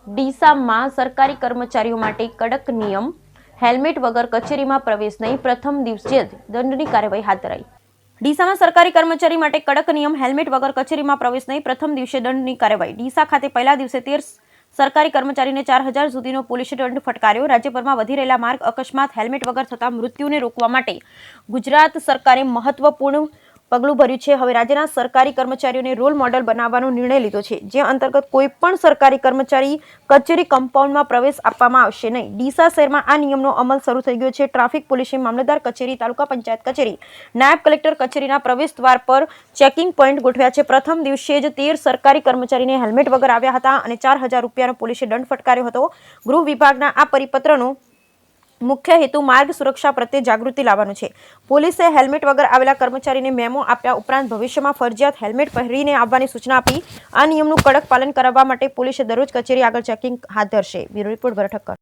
ડીસામાં સરકારી કર્મચારીઓ માટે કડક નિયમ, હેલ્મેટ વગર કચેરીમાં પ્રવેશ નહીં, પ્રથમ દિવસે જ દંડની કાર્યવાહી હાથ ધરાઈ। ડીસામાં સરકારી કર્મચારી માટે કડક નિયમ, હેલ્મેટ વગર કચેરીમાં પ્રવેશ નહીં, પ્રથમ દિવસે દંડની કાર્યવાહી। ડીસા ખાતે પહેલા દિવસે 13 સરકારી કર્મચારીને 4000 સુધીનો પોલીસે દંડ ફટકાર્યો। રાજ્યભરમાં વધી રહેલા માર્ગ અકસ્માત, હેલ્મેટ વગર થતા મૃત્યુને રોકવા માટે ગુજરાત સરકારે મહત્વપૂર્ણ પગલું ભર્યું છે। હવે રાજ્યના સરકારી કર્મચારીઓને રોલ મોડેલ બનાવવાનો નિર્ણય લીધો છે, જે અંતર્ગત કોઈ પણ સરકારી કર્મચારી કચેરી કમ્પાઉન્ડમાં પ્રવેશ આપવામાં આવશે નહીં। ડીસા શહેરમાં આ નિયમનો અમલ શરૂ થઈ ગયો છે। ટ્રાફિક પોલીસે મામલતદાર કચેરી, તાલુકા પંચાયત કચેરી, નાયબ કલેક્ટર કચેરીના પ્રવેશ દ્વાર પર ચેકિંગ પોઈન્ટ ગોઠવ્યા છે। પ્રથમ દિવસે જ 13 સરકારી કર્મચારીને હેલ્મેટ વગર આવ્યા હતા અને 4000 રૂપિયાનો પોલીસે દંડ ફટકાર્યો હતો। ગૃહ વિભાગના આ પરિપત્રનો મુખ્ય હેતુ માર્ગ સુરક્ષા પ્રત્યે જાગૃતિ લાવવાનો છે। પોલીસે હેલ્મેટ વગર આવેલા કર્મચારીને મેમો આપ્યા ઉપરાંત ભવિષ્યમાં ફરજિયાત હેલ્મેટ પહેરીને આવવાની સૂચના આપી। આ નિયમનું કડક પાલન કરાવવા માટે પોલીસે દરરોજ કચેરી આગળ ચેકિંગ હાથ ધરશે। બ્યુરો રિપોર્ટ ભરત ઠક્કર।